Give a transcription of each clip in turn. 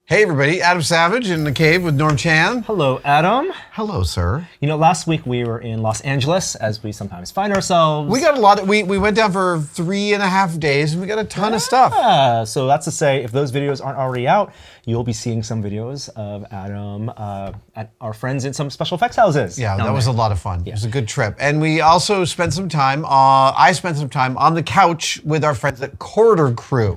Hey everybody, Adam Savage in the cave with Norm Chan. Hello, Adam. Hello, sir. You know, last week we were in Los Angeles, as we sometimes find ourselves. We got a lot of, we went down for 3.5 days and we got a ton of stuff. So that's to say, if those videos aren't already out, you'll be seeing some videos of Adam at our friends in some special effects houses. Yeah, that was a lot of fun. Yeah. It was a good trip. And we also spent some time, I spent some time on the couch with our friends at Corridor Crew.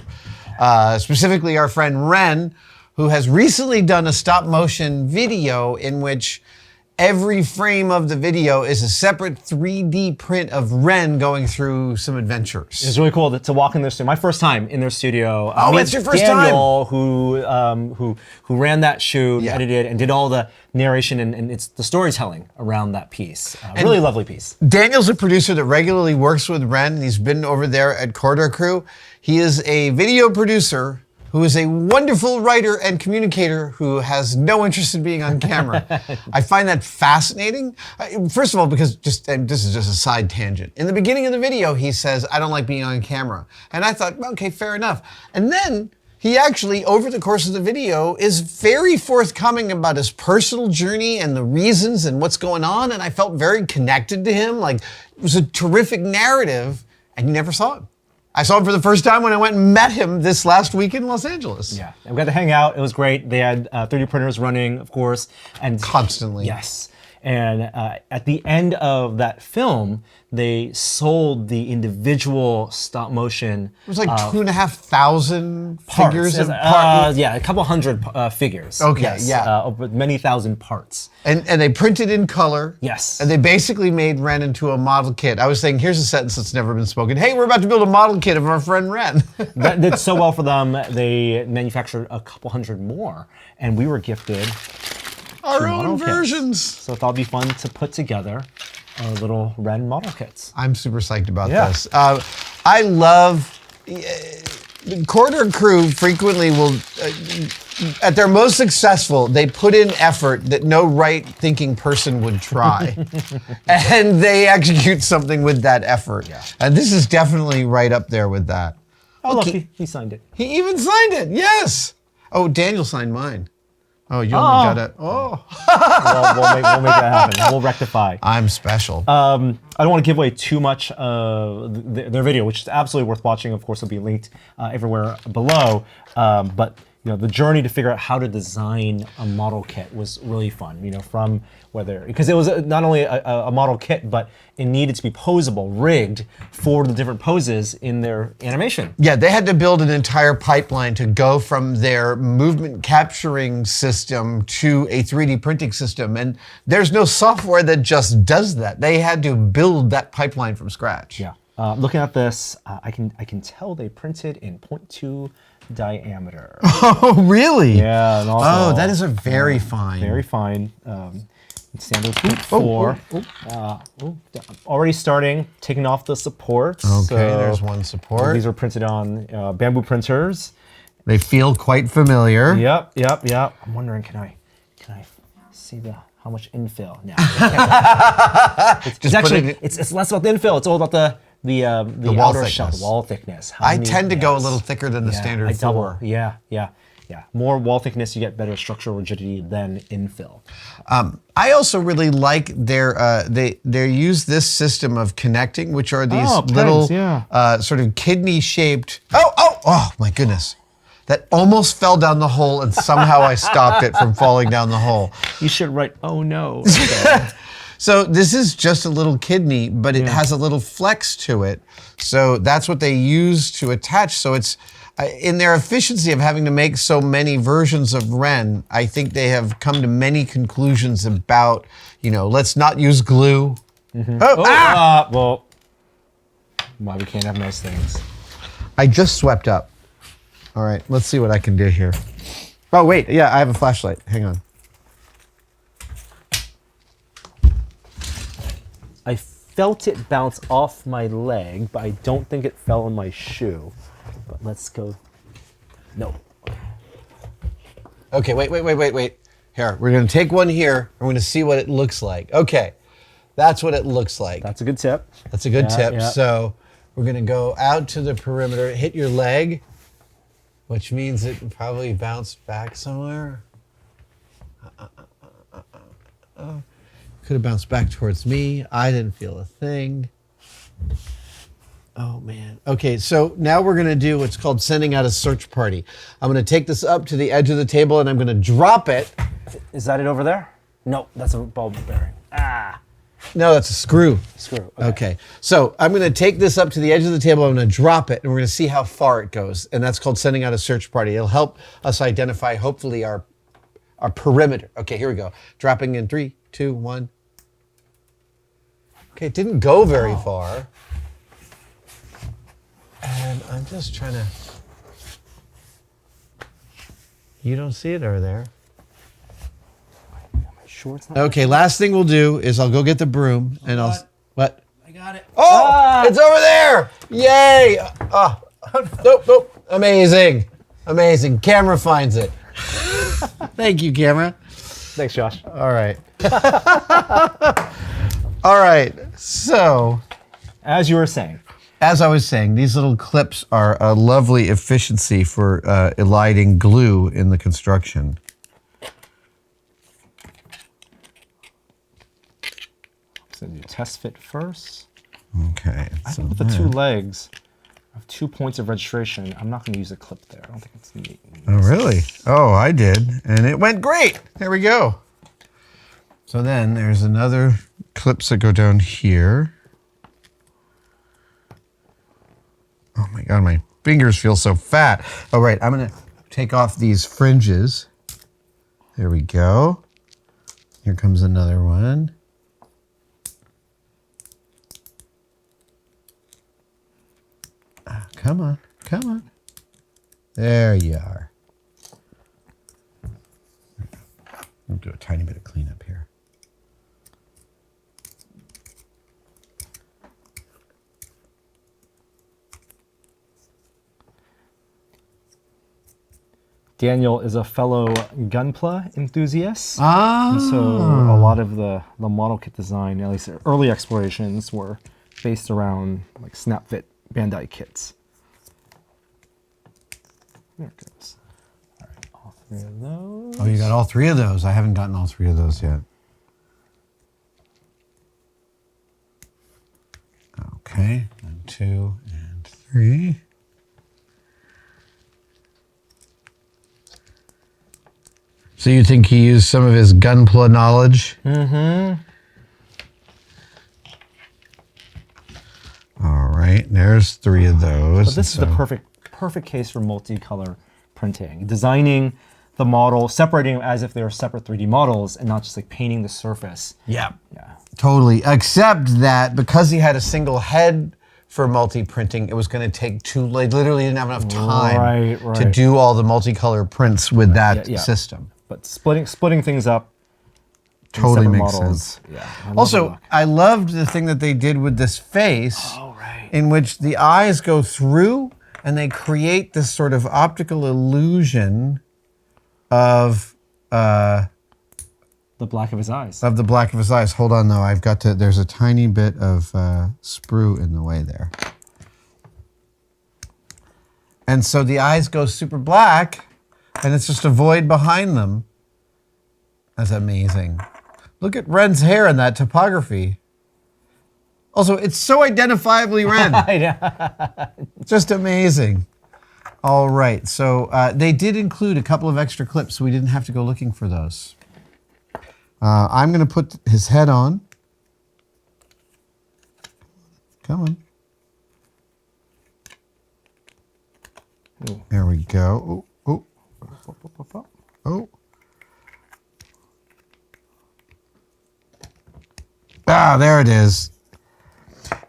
Specifically our friend Wren, who has recently done a stop motion video in which every frame of the video is a separate 3D print of Wren going through some adventures. It's really cool to walk in their studio. My first time in their studio. Oh, it's your first Daniel, who ran that shoot, edited, and did all the narration and it's the storytelling around that piece. Really lovely piece. Daniel's a producer that regularly works with Wren, and he's been over there at Corridor Crew. He is a video producer who is a wonderful writer and communicator who has no interest in being on camera. I find that fascinating. First of all, because this is just a side tangent. In the beginning of the video, he says, I don't like being on camera. And I thought, well, okay, fair enough. And then he actually, over the course of the video, is very forthcoming about his personal journey and the reasons and what's going on. And I felt very connected to him. Like, it was a terrific narrative, and you never saw him. I saw him for the first time when I went and met him this last week in Los Angeles. Yeah, we got to hang out. It was great. They had 3D printers running, of course, and constantly. Yes, and at the end of that film, they sold the individual stop motion. It was like 2,500 figures of parts. Yeah, a couple hundred figures. Okay, yes, yeah, but many thousand parts. And they printed in color. Yes. And they basically made Wren into a model kit. I was saying, here's a sentence that's never been spoken. Hey, we're about to build a model kit of our friend Wren. That did so well for them. They manufactured a couple hundred more, and we were gifted our own versions. So I thought it'd be fun to put together our little Wren model kits. I'm super psyched about this. I love, Corridor Crew frequently will, at their most successful, they put in effort that no right-thinking person would try. And they execute something with that effort. Yeah. And this is definitely right up there with that. Oh, look, he signed it. He even signed it, yes. Oh, Daniel signed mine. Oh, you only got it. Oh. we'll make that happen. We'll rectify. I'm special. I don't want to give away too much of their video, which is absolutely worth watching. Of course, it'll be linked everywhere below. But you know, the journey to figure out how to design a model kit was really fun. You know, from because it was not only a model kit, but it needed to be posable, rigged for the different poses in their animation. Yeah, they had to build an entire pipeline to go from their movement capturing system to a 3D printing system. And there's no software that just does that. They had to build that pipeline from scratch. Yeah. Looking at this, I can tell they printed in 0.2 diameter. Oh, really? Yeah. And also, that is a very fine. Very fine. Standard 0.4. Already starting, taking off the supports. Okay, so there's one support. These are printed on bamboo printers. They feel quite familiar. Yep. I'm wondering, can I see how much infill now? It's less about the infill. It's all about the outer shell, the wall thickness. I tend to go a little thicker than the standard 4. Yeah. More wall thickness, you get better structural rigidity than infill. I also really like they use this system of connecting, which are these little sort of kidney-shaped. Oh my goodness. That almost fell down the hole, and somehow I stopped it from falling down the hole. You should write, oh no. So this is just a little kidney, but it has a little flex to it. So that's what they use to attach. So it's, in their efficiency of having to make so many versions of Wren, I think they have come to many conclusions about, let's not use glue. Well, why we can't have nice things. I just swept up. All right, let's see what I can do here. Oh, wait, yeah, I have a flashlight. Hang on. I felt it bounce off my leg, but I don't think it fell on my shoe. But let's go. No. Okay, wait. Here, we're gonna take one here, and we're gonna see what it looks like. Okay, that's what it looks like. That's a good tip. That's a good tip. Yeah. So we're gonna go out to the perimeter, hit your leg. which means it probably bounced back somewhere. Could have bounced back towards me. I didn't feel a thing. Oh, man. Okay, so now we're going to do what's called sending out a search party. I'm going to take this up to the edge of the table, and I'm going to drop it. Is that it over there? No, that's a bulb bearing. Ah. No, that's a screw. Screw. Okay. So I'm going to take this up to the edge of the table. I'm going to drop it, and we're going to see how far it goes. And that's called sending out a search party. It'll help us identify, hopefully, our perimeter. Okay, here we go. Dropping in 3, 2, 1. Okay, it didn't go very far. And I'm just trying to... You don't see it over there. Sure it's not. Okay, last thing we'll do is I'll go get the broom and I'll... What? I got it. Oh, it's over there! Yay! Nope. Amazing. Amazing. Camera finds it. Thank you, camera. Thanks, Josh. All right. All right. So, As you were saying. as I was saying, these little clips are a lovely efficiency for eliding glue in the construction. So do test fit first. Okay. I think with the 2 legs, I have 2 points of registration. I'm not going to use a clip there. I don't think it's neat. Oh, really? Oh, I did. And it went great. There we go. So then there's another clips that go down here. Oh my God, my fingers feel so fat. All right, I'm gonna take off these fringes. There we go. Here comes another one. Come on, come on. There you are. I'll do a tiny bit of cleanup here. Daniel is a fellow Gunpla enthusiast. Ah. And so a lot of the model kit design, at least early explorations, were based around like snap fit Bandai kits. There it goes. All right, all 3 of those. Oh, you got all 3 of those. I haven't gotten all 3 of those yet. Okay, and 2 and 3. So you think he used some of his Gunpla knowledge? Mm-hmm. All right, there's 3 of those. But this is the perfect case for multicolor printing. Designing the model, separating them as if they were separate 3D models and not just like painting the surface. Yeah. Yeah. Totally. Except that because he had a single head for multi-printing, it was going to take literally didn't have enough time to do all the multicolor prints with that system. But splitting things up. Totally in separate makes models. sense. Yeah. Also, I loved the thing that they did with this face, in which the eyes go through and they create this sort of optical illusion of the black of his eyes. Of the black of his eyes. Hold on, though. I've got to. There's a tiny bit of sprue in the way there, and so the eyes go super black, and it's just a void behind them. That's amazing. Look at Wren's hair in that topography. Also, it's so identifiably Wren. Just amazing. All right, so they did include a couple of extra clips, so we didn't have to go looking for those. I'm going to put his head on. Come on. Ooh. There we go. Oh, oh. Oh. Ah, there it is.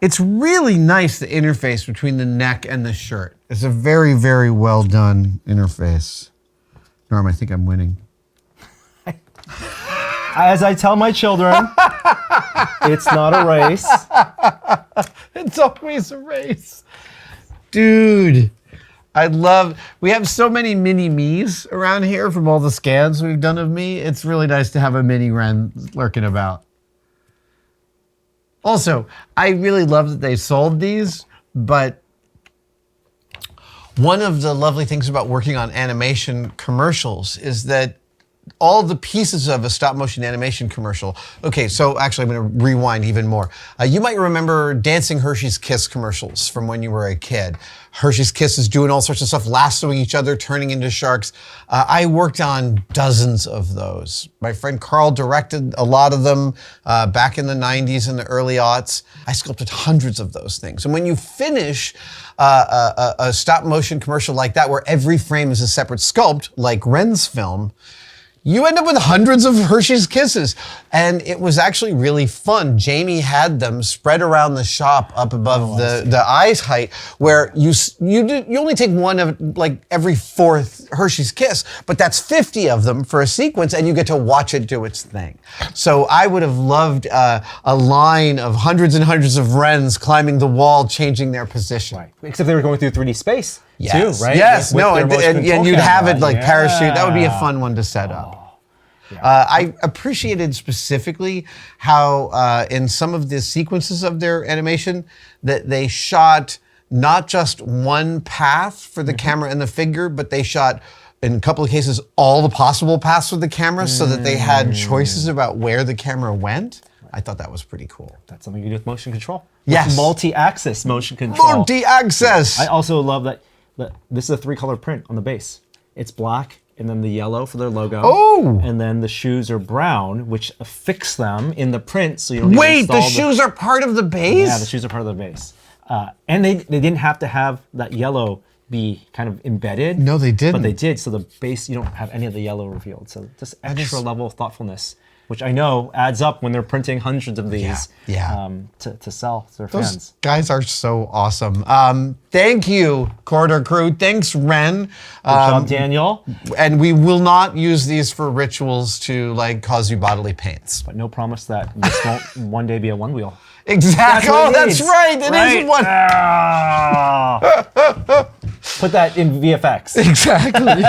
It's really nice, the interface between the neck and the shirt. It's a very, very well done interface. Norm, I think I'm winning. As I tell my children, it's not a race. It's always a race. Dude, we have so many mini-me's around here from all the scans we've done of me. It's really nice to have a mini Wren lurking about. Also, I really love that they sold these, but One of the lovely things about working on animation commercials is that all the pieces of a stop motion animation commercial. Okay, so actually I'm going to rewind even more. You might remember Dancing Hershey's Kiss commercials from when you were a kid. Hershey's Kiss is doing all sorts of stuff, lassoing each other, turning into sharks. I worked on dozens of those. My friend Carl directed a lot of them back in the 90s and the early aughts. I sculpted hundreds of those things. And when you finish a stop motion commercial like that, where every frame is a separate sculpt, like Wren's film, you end up with hundreds of Hershey's Kisses. And it was actually really fun. Jamie had them spread around the shop up above the eyes height, where you only take one of like every fourth Hershey's Kiss, but that's 50 of them for a sequence, and you get to watch it do its thing. So I would have loved a line of hundreds and hundreds of Wrens climbing the wall, changing their position. Right. Except they were going through 3D space. Yes. Too, right? Yes, With no, their and motion control you'd have it camera. like parachute. That would be a Yeah. fun one to set up. I appreciated specifically how in some of the sequences of their animation that they shot not just one path for the camera and the figure, but they shot, in a couple of cases, all the possible paths with the camera so that they had choices about where the camera went. I thought that was pretty cool. That's something you do with motion control. Yes. With multi-axis motion control. Multi-access! I also love that this is a 3-color print on the base. It's black, and then the yellow for their logo. Oh! And then the shoes are brown, which affix them in the print so you don't need to Wait, the install shoes are part of the base? Yeah, the shoes are part of the base. And they didn't have to have that yellow be kind of embedded. No, they didn't. But they did, so the base, you don't have any of the yellow revealed. So just extra level of thoughtfulness, which I know adds up when they're printing hundreds of these to sell to their Those fans. guys are so awesome. Thank you, Corridor Crew. Thanks, Wren. Good job, Daniel. And we will not use these for rituals to like cause you bodily pains. But no promise that this won't one day be a one wheel. Exactly. what Oh, it that's needs, right. It is one. Put that in VFX. Exactly.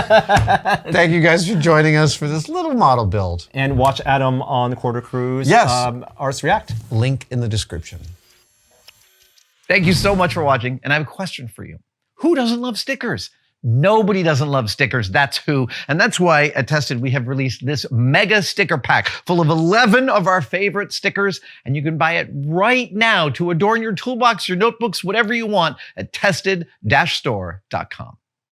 Thank you guys for joining us for this little model build. And watch Adam on the Quarter Cruise. Yes. Artists React. Link in the description. Thank you so much for watching, and I have a question for you. Who doesn't love stickers? Nobody doesn't love stickers, that's who. And that's why at Tested, we have released this mega sticker pack full of 11 of our favorite stickers, and you can buy it right now to adorn your toolbox, your notebooks, whatever you want at tested-store.com.